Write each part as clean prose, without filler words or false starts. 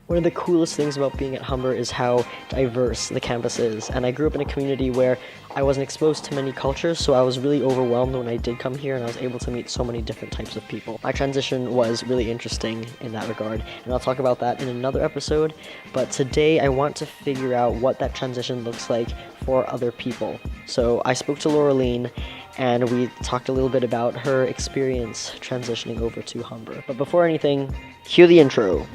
One of the coolest things about being at Humber is how diverse the campus is, and I grew up in a community where I wasn't exposed to many cultures, so I was really overwhelmed when I did come here and I was able to meet so many different types of people. My transition was really interesting in that regard, and I'll talk about that in another episode, but today I want to figure out what that transition looks like for other people. So I spoke to Lorralene, and we talked a little bit about her experience transitioning over to Humber. But before anything, cue the intro.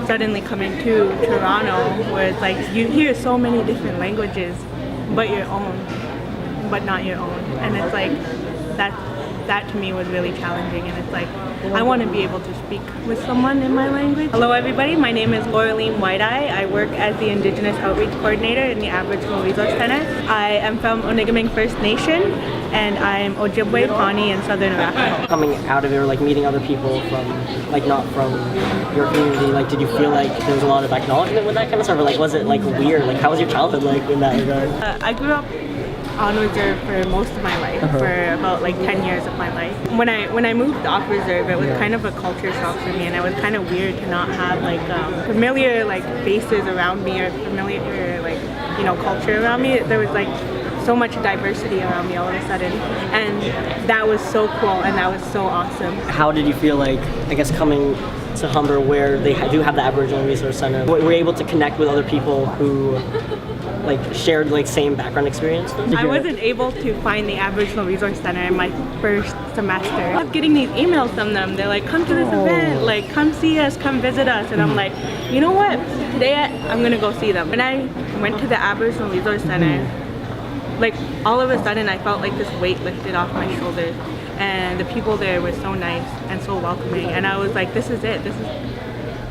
Suddenly coming to Toronto, where it's like you hear so many different languages, but your own, but not your own, and it's like that to me was really challenging. And it's like I want to be able to speak with someone in my language. Hello everybody, my name is Lorralene Whiteye. I work as the Indigenous Outreach Coordinator in the Aboriginal Resource Center. I am from Onigaming First Nation, and I'm Ojibwe, Pawnee, and Southern Arapaho. Coming out of it, or like meeting other people from, like, not from your community, like, did you feel like there was a lot of acknowledgement with that kind of stuff, or like was it like weird? Like, how was your childhood like in that regard? I grew up on reserve for most of my life, for about like 10 years of my life. When I moved off reserve, it was kind of a culture shock for me, and it was kind of weird to not have like familiar like faces around me, or familiar like, you know, culture around me. There was like so much diversity around me all of a sudden, and that was so cool, and that was so awesome. How did you feel like, I guess, coming to Humber, where they do have the Aboriginal Resource Center, were you able to connect with other people who like shared like same background experience? I wasn't able to find the Aboriginal Resource Center in my first semester. I was getting these emails from them. They're like, come to this event, like come see us, come visit us. And I'm like, you know what, today I'm gonna go see them. When I went to the Aboriginal Resource Center, like all of a sudden I felt like this weight lifted off my shoulders, and the people there were so nice and so welcoming, and I was like, this is it,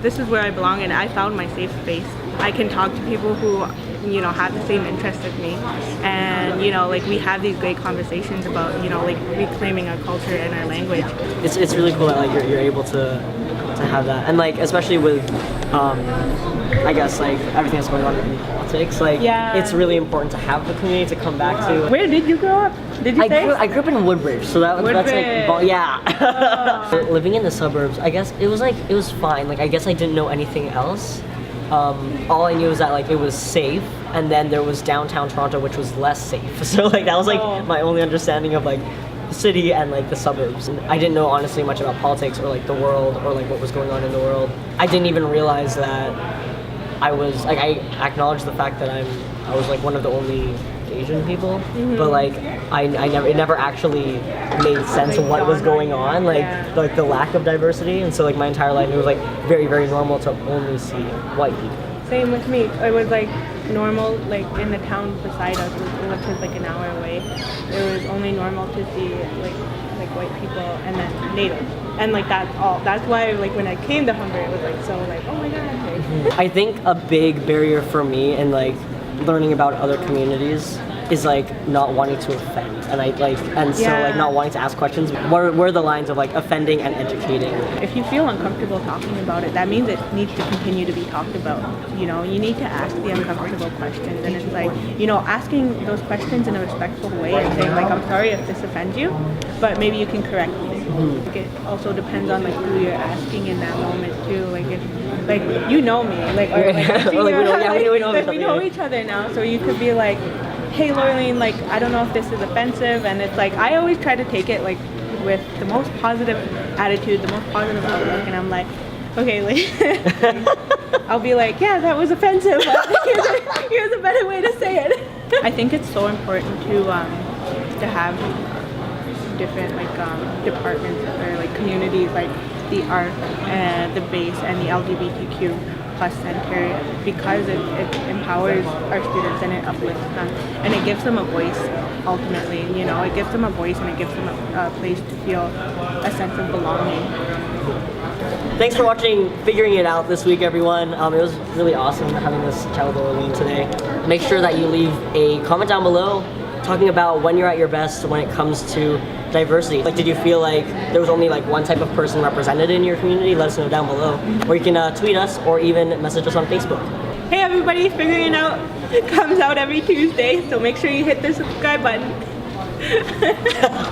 this is where I belong, and I found my safe space. I can talk to people who, you know, have the same interests as me, and, you know, like we have these great conversations about, you know, like reclaiming our culture and our language. It's really cool that like you're able to have that, and like especially with I guess like everything that's going on in politics, like it's really important to have the community to come back to. Where did you grow up? Did you say? I grew up in Woodbridge, so that's like, yeah. Oh. Living in the suburbs, I guess it was fine. Like, I guess I didn't know anything else. All I knew was that like it was safe, and then there was downtown Toronto, which was less safe. So like that was like my only understanding of like the city and like the suburbs. And I didn't know honestly much about politics or like the world or like what was going on in the world. I didn't even realize that I was like, I acknowledged the fact that I was like one of the only Asian people, but like it never actually made sense of what was going on, like the lack of diversity. And so like my entire life it was like very, very normal to only see white people. Same with me. It was like normal, like in the town beside us, which was like an hour away. It was only normal to see like white people and then natives. And like that's all. That's why like when I came to Humber, it was like so like, oh my god. I think a big barrier for me in like learning about other communities is like not wanting to offend, and so like not wanting to ask questions. Where are the lines of like offending and educating? If you feel uncomfortable talking about it, that means it needs to continue to be talked about. You know, you need to ask the uncomfortable questions, and it's like, you know, asking those questions in a respectful way and saying like, I'm sorry if this offends you, but maybe you can correct me. Like, it also depends on like who you're asking in that moment too. Like if like you know me, like or like we know each other now, so you could be like, hey Lorralene, like I don't know if this is offensive, and it's like I always try to take it like with the most positive attitude, the most positive outlook, and I'm like, okay, like I'll be like, yeah, that was offensive, but here's a better way to say it. I think it's so important to have different like departments or like communities, like the art, the base, and the LGBTQ plus center, because it empowers our students and it uplifts them and it gives them a voice. Ultimately, you know, it gives them a voice and it gives them a place to feel a sense of belonging. Thanks for watching Figuring It Out this week, everyone. It was really awesome having this chat with Lorralene today. Make sure that you leave a comment down below talking about when you're at your best when it comes to diversity. Like, did you feel like there was only like one type of person represented in your community? Let us know down below. Or you can tweet us or even message us on Facebook. Hey everybody, Figuring It Out comes out every Tuesday, so make sure you hit the subscribe button.